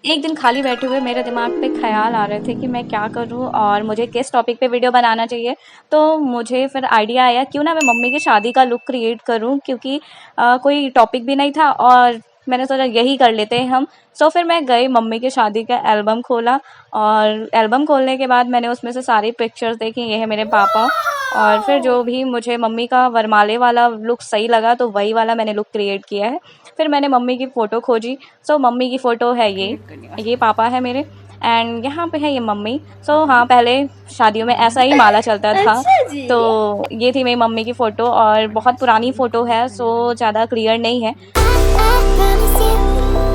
एक दिन खाली बैठे हुए मेरे दिमाग पे ख्याल आ रहे थे कि मैं क्या करूं और मुझे किस टॉपिक पे वीडियो बनाना चाहिए। तो मुझे फिर आइडिया आया क्यों ना मैं मम्मी की शादी का लुक क्रिएट करूं, क्योंकि कोई टॉपिक भी नहीं था और मैंने सोचा यही कर लेते हैं हम। सो फिर मैं गई मम्मी की शादी का एल्बम खोला और एल्बम खोलने के बाद मैंने उसमें से सारी पिक्चर्स देखी। ये है मेरे पापा और फिर जो भी मुझे मम्मी का वरमाले वाला लुक सही लगा तो वही वाला मैंने लुक क्रिएट किया है। फिर मैंने मम्मी की फ़ोटो खोजी। सो मम्मी की फ़ोटो है ये पापा है मेरे एंड यहाँ पे है ये मम्मी। सो हाँ, पहले शादियों में ऐसा ही माला चलता था। अच्छा जी। तो ये थी मेरी मम्मी की फ़ोटो और बहुत पुरानी फ़ोटो है, सो ज़्यादा क्लियर नहीं है।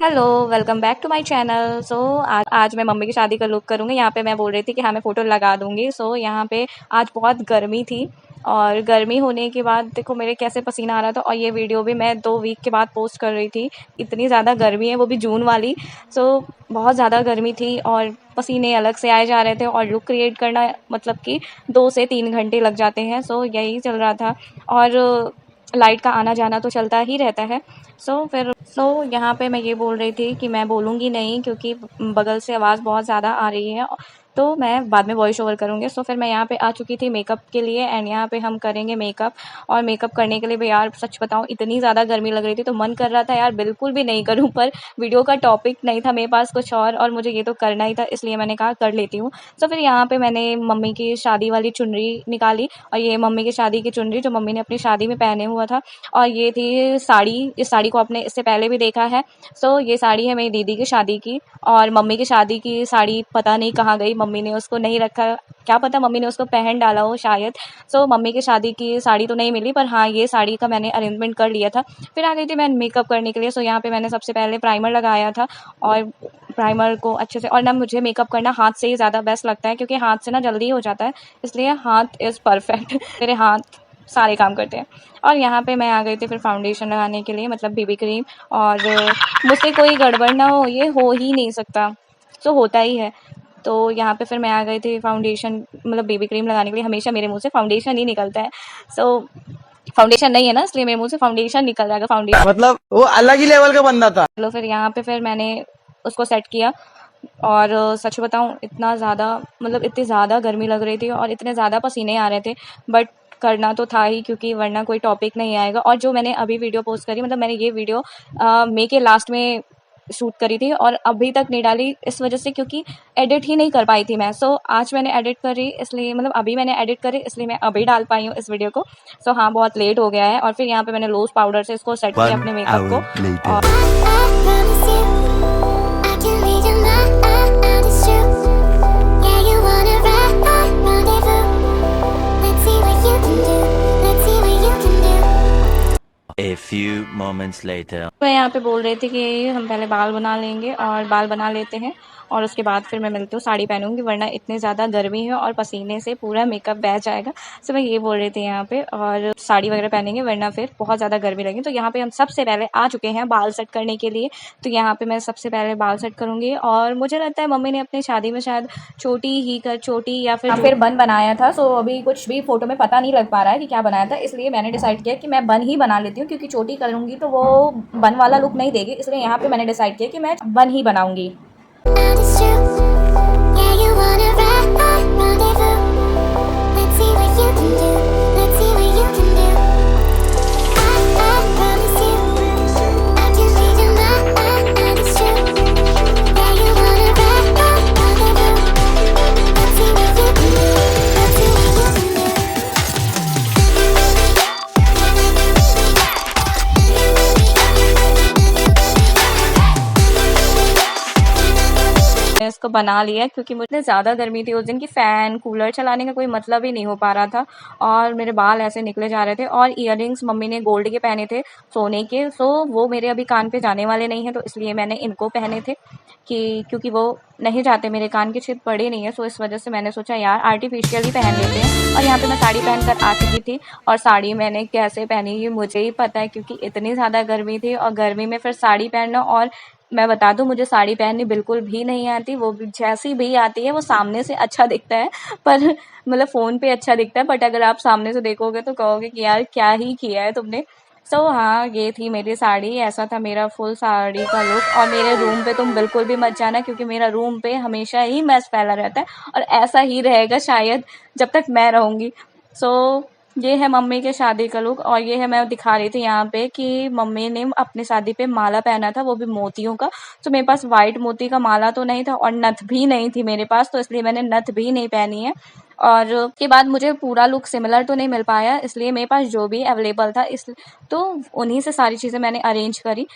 Hello, welcome back to my channel. So आज मैं मम्मी की शादी का लुक करूँगी। यहाँ पे मैं बोल रही थी कि हाँ मैं फ़ोटो लगा दूँगी। सो यहाँ पे आज बहुत गर्मी थी और गर्मी होने के बाद देखो मेरे कैसे पसीना आ रहा था और ये वीडियो भी मैं 2 वीक के बाद पोस्ट कर रही थी। इतनी ज़्यादा गर्मी है, वो भी जून वाली। सो बहुत ज़्यादा गर्मी थी और पसीने अलग से आए जा रहे थे और लुक क्रिएट करना मतलब कि 2 से 3 घंटे लग जाते हैं। सो यही चल रहा था और लाइट का आना जाना तो चलता ही रहता है। सो यहाँ पे मैं ये बोल रही थी कि मैं बोलूँगी नहीं क्योंकि बगल से आवाज़ बहुत ज़्यादा आ रही है, तो मैं बाद में वॉइस ओवर करूँगी। सो फिर मैं यहाँ पे आ चुकी थी मेकअप के लिए एंड यहाँ पे हम करेंगे मेकअप। और मेकअप करने के लिए भी यार सच बताऊँ इतनी ज़्यादा गर्मी लग रही थी तो मन कर रहा था यार बिल्कुल भी नहीं करूँ, पर वीडियो का टॉपिक नहीं था मेरे पास कुछ और मुझे ये तो करना ही था, इसलिए मैंने कहा कर लेती हूँ। सो फिर यहाँ पे मैंने मम्मी की शादी वाली चुनरी निकाली और ये मम्मी की शादी की चुनरी जो मम्मी ने अपनी शादी में पहने हुआ था। और ये थी साड़ी, इस साड़ी को आपने इससे पहले भी देखा है। सो ये साड़ी है मेरी दीदी की शादी की और मम्मी की शादी की साड़ी पता नहीं कहाँ गई, मम्मी ने उसको नहीं रखा, क्या पता मम्मी ने उसको पहन डाला हो शायद। सो मम्मी की शादी की साड़ी तो नहीं मिली, पर हाँ ये साड़ी का मैंने अरेंजमेंट कर लिया था। फिर आ गई थी मैं मेकअप करने के लिए। सो यहाँ पे मैंने सबसे पहले प्राइमर लगाया था और प्राइमर को अच्छे से, और ना मुझे मेकअप करना हाथ से ही ज़्यादा बेस्ट लगता है क्योंकि हाथ से ना जल्दी हो जाता है, इसलिए हाथ इज़ परफेक्ट। मेरे हाथ सारे काम करते हैं। और यहाँ पे मैं आ गई थी फिर फाउंडेशन लगाने के लिए, मतलब बेबी क्रीम। और मुझसे कोई गड़बड़ ना हो, ये हो ही नहीं सकता, सो होता ही है। तो यहाँ पे फिर मैं आ गई थी फाउंडेशन मतलब बेबी क्रीम लगाने के लिए। हमेशा मेरे मुंह से फाउंडेशन ही निकलता है, सो फाउंडेशन नहीं है ना इसलिए मेरे मुंह से फाउंडेशन निकल जाएगा, फाउंडेशन मतलब वो अलग ही लेवल का बंदा था। लो। फिर यहाँ पे फिर मैंने उसको सेट किया और सच बताऊँ इतना ज़्यादा मतलब इतनी ज़्यादा गर्मी लग रही थी और इतने ज़्यादा पसीने आ रहे थे, बट करना तो था ही क्योंकि वरना कोई टॉपिक नहीं आएगा। और जो मैंने अभी वीडियो पोस्ट करी, मतलब मैंने ये वीडियो मई के लास्ट में शूट करी थी और अभी तक नहीं डाली इस वजह से क्योंकि एडिट ही नहीं कर पाई थी मैं। सो आज मैंने एडिट करी, इसलिए मतलब अभी मैंने एडिट करी इसलिए मैं अभी डाल पाई हूँ इस वीडियो को। सो हाँ बहुत लेट हो गया है। और फिर यहाँ पे मैंने लोज पाउडर से इसको सेट किया अपने मेकअप को। और A few moments later. मैं यहाँ पे बोल रही थी कि हम पहले बाल बना लेंगे और बाल बना लेते हैं और उसके बाद फिर मैं मिलती हूँ, साड़ी पहनूंगी वरना इतनी ज़्यादा गर्मी है और पसीने से पूरा मेकअप बह जाएगा। सो मैं ये बोल रही थी यहाँ पे, और साड़ी वगैरह पहनेंगे वरना फिर बहुत ज़्यादा गर्मी लगेगी। तो यहाँ पे हम सबसे पहले आ चुके हैं बाल सेट करने के लिए। तो यहाँ पे मैं सबसे पहले बाल सेट करूँगी और मुझे लगता है मम्मी ने अपनी शादी में शायद चोटी या फिर बन बनाया था। सो अभी कुछ भी फोटो में पता नहीं लग पा रहा है कि क्या बनाया था, इसलिए मैंने डिसाइड किया कि मैं बन ही बना लेती हूँ क्योंकि चोटी करूँगी तो वो बन वाला लुक नहीं देगी, इसलिए यहाँ पे मैंने डिसाइड किया कि मैं बन ही बनाऊंगी। इसको बना लिया क्योंकि मुझे ज़्यादा गर्मी थी उस दिन की, फ़ैन कूलर चलाने का कोई मतलब ही नहीं हो पा रहा था और मेरे बाल ऐसे निकले जा रहे थे। और इयररिंग्स मम्मी ने गोल्ड के पहने थे, सोने के। सो वो मेरे अभी कान पे जाने वाले नहीं हैं तो इसलिए मैंने इनको पहने थे कि क्योंकि वो नहीं जाते, मेरे कान के छेद बड़े नहीं है। सो इस वजह से मैंने सोचा यार आर्टिफिशियल ही पहन लेते हैं। और यहाँ पे मैं साड़ी पहन कर आ चुकी थी और साड़ी मैंने कैसे पहनी ये मुझे ही पता है क्योंकि इतनी ज़्यादा गर्मी थी और गर्मी में फिर साड़ी पहनना। और मैं बता दूं मुझे साड़ी पहननी बिल्कुल भी नहीं आती, वो भी जैसी भी आती है वो सामने से अच्छा दिखता है, पर मतलब फ़ोन पे अच्छा दिखता है, बट अगर आप सामने से देखोगे तो कहोगे कि यार क्या ही किया है तुमने। हाँ, ये थी मेरी साड़ी। ऐसा था मेरा फुल साड़ी का लुक। और मेरे रूम पे तुम बिल्कुल भी मत जाना, क्योंकि मेरा रूम पे हमेशा ही मैस फैला रहता है और ऐसा ही रहेगा शायद जब तक मैं रहूँगी। ये है मम्मी के शादी का लुक। और ये है, मैं दिखा रही थी यहाँ पे कि मम्मी ने अपनी शादी पे माला पहना था, वो भी मोतियों का। तो मेरे पास वाइट मोती का माला तो नहीं था और नथ भी नहीं थी मेरे पास, तो इसलिए मैंने नथ भी नहीं पहनी है। और उसके बाद मुझे पूरा लुक सिमिलर तो नहीं मिल पाया, इसलिए मेरे पास जो भी अवेलेबल था तो उन्हीं से सारी चीज़ें मैंने अरेंज करी।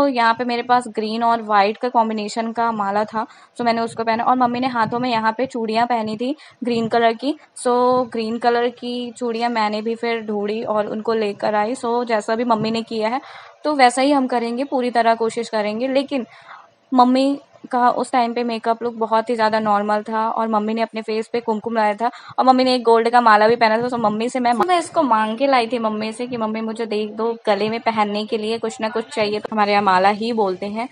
यहाँ पे मेरे पास ग्रीन और वाइट का कॉम्बिनेशन का माला था, मैंने उसको पहना। और मम्मी ने हाथों में यहाँ पे चूड़ियाँ पहनी थी ग्रीन कलर की। ग्रीन कलर की चूड़ियाँ मैंने भी फिर ढूंढी और उनको लेकर आई। जैसा भी मम्मी ने किया है तो वैसा ही हम करेंगे, पूरी तरह कोशिश करेंगे। लेकिन मम्मी का उस टाइम पे मेकअप लुक बहुत ही ज़्यादा नॉर्मल था और मम्मी ने अपने फेस पे कुमकुम लगाया था और मम्मी ने एक गोल्ड का माला भी पहना था। मम्मी से मैं इसको मांग के लाई थी मम्मी से कि मम्मी मुझे दे दो, गले में पहनने के लिए कुछ ना कुछ चाहिए। तो हमारे यहाँ माला ही बोलते हैं,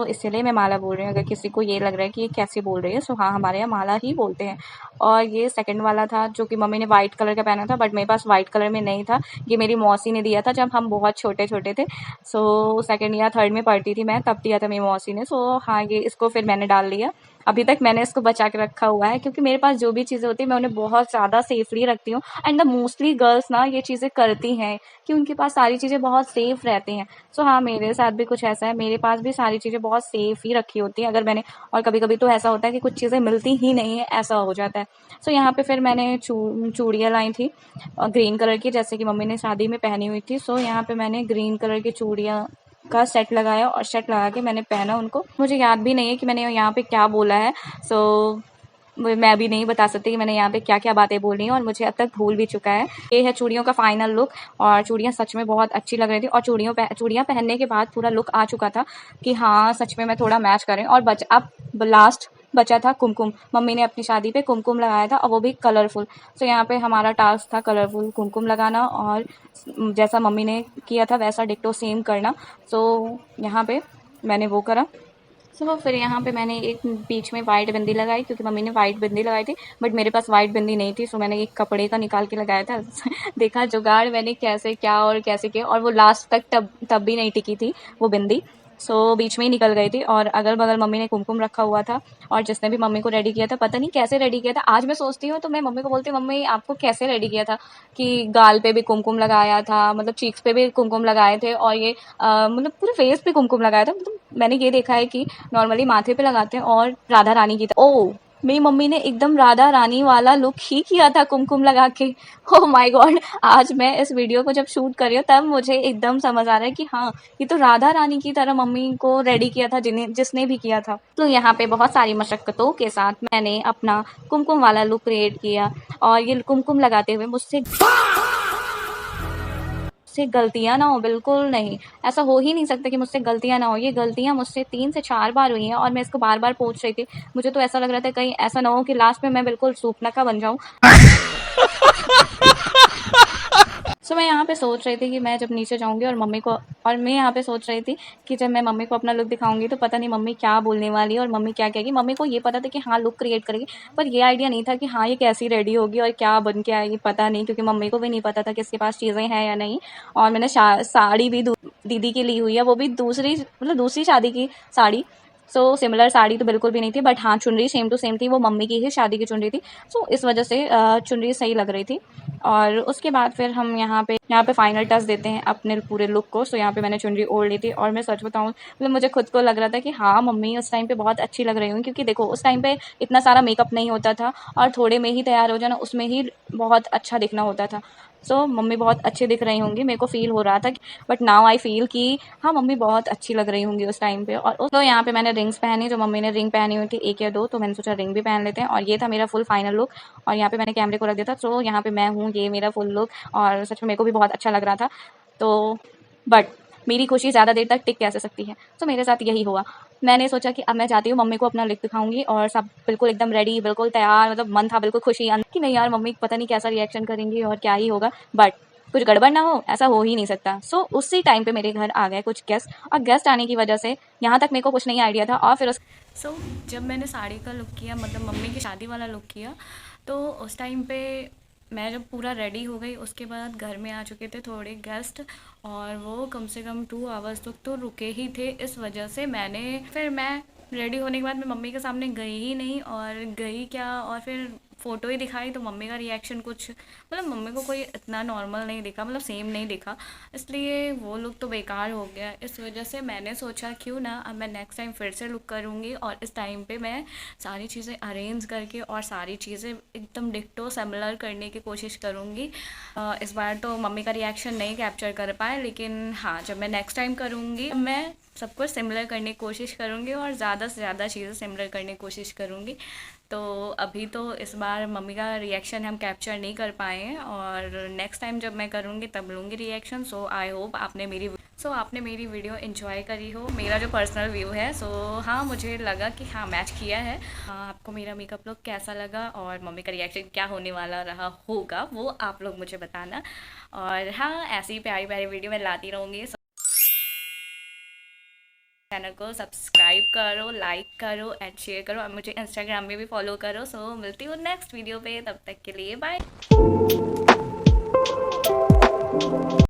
इसलिए मैं माला बोल रही हूँ। अगर किसी को ये लग रहा है कि ये कैसे बोल रही है, हाँ, हमारे यहाँ माला ही बोलते हैं। और ये सेकंड वाला था जो कि मम्मी ने वाइट कलर का पहना था, बट मेरे पास वाइट कलर में नहीं था। ये मेरी मौसी ने दिया था जब हम बहुत छोटे छोटे थे। सेकंड या थर्ड में पढ़ती थी मैं, तब दिया था मेरी मौसी ने। हाँ, ये इसको फिर मैंने डाल लिया। अभी तक मैंने इसको बचा के रखा हुआ है, क्योंकि मेरे पास जो भी चीज़ें होती है मैं उन्हें बहुत ज़्यादा सेफली रखती हूँ। एंड द मोस्टली गर्ल्स ना ये चीज़ें करती हैं कि उनके पास सारी चीज़ें बहुत सेफ रहती हैं। हाँ, मेरे साथ भी कुछ ऐसा है, मेरे पास भी सारी चीज़ें बहुत सेफ ही रखी होती हैं। अगर मैंने, और कभी कभी तो ऐसा होता है कि कुछ चीज़ें मिलती ही नहीं है, ऐसा हो जाता है। यहाँ पे फिर मैंने चूड़ियाँ लाई थी ग्रीन कलर की, जैसे कि मम्मी ने शादी में पहनी हुई थी। यहाँ पे मैंने ग्रीन कलर की चूड़ियाँ का सेट लगाया और सेट लगा के मैंने पहना उनको। मुझे याद भी नहीं है कि मैंने यहाँ पे क्या बोला है। मैं भी नहीं बता सकती कि मैंने यहाँ पे क्या क्या बातें बोली हैं, और मुझे अब तक भूल भी चुका है। ये है चूड़ियों का फाइनल लुक, और चूड़ियाँ सच में बहुत अच्छी लग रही थी। और चूड़ियाँ पहनने के बाद पूरा लुक आ चुका था कि हाँ, सच में मैं थोड़ा मैच करें। और अब लास्ट बचा था कुमकुम। मम्मी ने अपनी शादी पे कुमकुम लगाया था और वो भी कलरफुल। यहाँ पे हमारा टास्क था कलरफुल कुमकुम लगाना, और जैसा मम्मी ने किया था वैसा डिक्टो सेम करना। यहाँ पे मैंने वो करा। फिर यहाँ पे मैंने एक बीच में वाइट बिंदी लगाई, क्योंकि मम्मी ने वाइट बिंदी लगाई थी, बट मेरे पास वाइट बिंदी नहीं थी। मैंने एक कपड़े का निकाल के लगाया था। देखा जुगाड़ मैंने कैसे किया, और वो लास्ट तक तब भी नहीं टिकी थी वो बिंदी। बीच में ही निकल गई थी। और अगल बगल मम्मी ने कुमकुम रखा हुआ था, और जिसने भी मम्मी को रेडी किया था, पता नहीं कैसे रेडी किया था। आज मैं सोचती हूँ तो मैं मम्मी को बोलती हूँ, मम्मी आपको कैसे रेडी किया था कि गाल पे भी कुमकुम लगाया था, मतलब चीक्स पे भी कुमकुम लगाए थे, और ये मतलब पूरे फेस पे कुमकुम लगाया था। मतलब मैंने ये देखा है कि नॉर्मली माथे पे लगाते हैं, और राधा रानी की मेरी मम्मी ने एकदम राधा रानी वाला लुक ही किया था कुमकुम लगा के। ओह माय गॉड, आज मैं इस वीडियो को जब शूट कर रही हूँ तब मुझे एकदम समझ आ रहा है कि हाँ, ये तो राधा रानी की तरह मम्मी को रेडी किया था जिसने भी किया था। यहाँ पे बहुत सारी मशक्कतों के साथ मैंने अपना कुमकुम वाला लुक क्रिएट किया, और ये कुमकुम लगाते हुए मुझसे गलतियां ना हो, बिल्कुल नहीं। ऐसा हो ही नहीं सकता कि मुझसे गलतियां ना हो। ये गलतियां मुझसे 3 से 4 बार हुई हैं, और मैं इसको बार बार पोंछ रही थी। मुझे तो ऐसा लग रहा था कहीं ऐसा ना हो कि लास्ट में मैं बिल्कुल सूपनका बन जाऊं। मैं यहाँ पे सोच रही थी कि मैं जब नीचे जाऊंगी और मैं यहाँ पे सोच रही थी कि जब मैं मम्मी को अपना लुक दिखाऊंगी तो पता नहीं मम्मी क्या बोलने वाली है और मम्मी क्या कहेगी। मम्मी को ये पता था कि हाँ, लुक क्रिएट करेगी, पर ये आइडिया नहीं था कि हाँ, ये कैसी रेडी होगी और क्या बन के आएगी, पता नहीं, क्योंकि मम्मी को भी नहीं पता था कि इसके पास चीज़ें हैं या नहीं। और मैंने साड़ी भी दीदी की ली हुई है, वो भी दूसरी शादी की साड़ी। सिमिलर साड़ी तो बिल्कुल भी नहीं थी, बट हाँ, चुनरी सेम टू सेम थी, वो मम्मी की ही शादी की चुनरी थी। इस वजह से चुनरी सही लग रही थी। और उसके बाद फिर हम यहाँ पे फाइनल टच देते हैं अपने पूरे लुक को। यहाँ पे मैंने चुनरी ओढ़ ली थी, और मैं सच बताऊँ, मतलब मुझे खुद को लग रहा था कि हाँ, मम्मी उस टाइम पे बहुत अच्छी लग रही हूँ, क्योंकि देखो उस टाइम पे इतना सारा मेकअप नहीं होता था, और थोड़े में ही तैयार हो जाना, उसमें ही बहुत अच्छा दिखना होता था। मम्मी बहुत अच्छी दिख रही होंगी, मेरे को फील हो रहा था, बट नाउ आई फील कि हाँ, मम्मी बहुत अच्छी लग रही होंगी उस टाइम पे। और यहाँ पे मैंने रिंग्स पहनी, जो मम्मी ने रिंग पहनी हुई थी 1 या 2, तो मैंने सोचा रिंग भी पहन लेते हैं। और ये था मेरा फुल फाइनल लुक, और यहाँ पे मैंने कैमरे को रख दिया था। यहाँ पे मैं हूँ, ये मेरा फुल लुक, और सच में मेरे को भी बहुत अच्छा लग रहा था। बट मेरी खुशी ज़्यादा देर तक टिक कैसे सकती है, मेरे साथ यही हुआ। मैंने सोचा कि अब मैं जाती हूँ, मम्मी को अपना लुक दिखाऊंगी, और सब बिल्कुल एकदम रेडी, बिल्कुल तैयार, मतलब मन था बिल्कुल खुशी कि नहीं यार, मम्मी पता नहीं कैसा रिएक्शन करेंगी और क्या ही होगा, बट कुछ गड़बड़ ना हो, ऐसा हो ही नहीं सकता। उसी टाइम पे मेरे घर आ गए कुछ गेस्ट, और गेस्ट आने की वजह से यहाँ तक मेरे को कुछ नहीं आइडिया था। और फिर जब मैंने साड़ी का लुक किया, मतलब मम्मी की शादी वाला लुक किया, तो उस टाइम पे मैं जब पूरा रेडी हो गई उसके बाद घर में आ चुके थे थोड़े गेस्ट, और वो कम से कम 2 आवर्स तक तो रुके ही थे। इस वजह से मैं रेडी होने के बाद मैं मम्मी के सामने गई ही नहीं, और गई क्या, और फिर फ़ोटो ही दिखाई तो मम्मी का रिएक्शन कुछ मतलब मम्मी को कोई इतना नॉर्मल नहीं दिखा, मतलब सेम नहीं दिखा, इसलिए वो लुक तो बेकार हो गया। इस वजह से मैंने सोचा क्यों ना अब मैं नेक्स्ट टाइम फिर से लुक करूँगी, और इस टाइम पे मैं सारी चीज़ें अरेंज करके और सारी चीज़ें एकदम डिट्टो सिमिलर करने की कोशिश करूँगी। इस बार तो मम्मी का रिएक्शन नहीं कैप्चर कर पाए, लेकिन हाँ, जब मैं नेक्स्ट टाइम करूँगी मैं सब कुछ सिमिलर करने की कोशिश करूँगी और ज़्यादा से ज़्यादा चीज़ें सिमिलर करने की कोशिश करूँगी। तो अभी तो इस बार मम्मी का रिएक्शन हम कैप्चर नहीं कर पाए हैं, और नेक्स्ट टाइम जब मैं करूँगी तब लूँगी रिएक्शन। सो आई होप आपने मेरी वीडियो एंजॉय करी हो, मेरा जो पर्सनल व्यू है। सो हाँ, मुझे लगा कि हाँ मैच किया है। आपको मेरा मेकअप लुक कैसा लगा और मम्मी का रिएक्शन क्या होने वाला रहा होगा वो आप लोग मुझे बताना। और हाँ, ऐसी प्यारी प्यारी वीडियो मैं लाती रहूँगी। चैनल को सब्सक्राइब करो, लाइक करो एंड शेयर करो, और मुझे इंस्टाग्राम में भी फॉलो करो। सो मिलती हूँ नेक्स्ट वीडियो पे, तब तक के लिए बाय।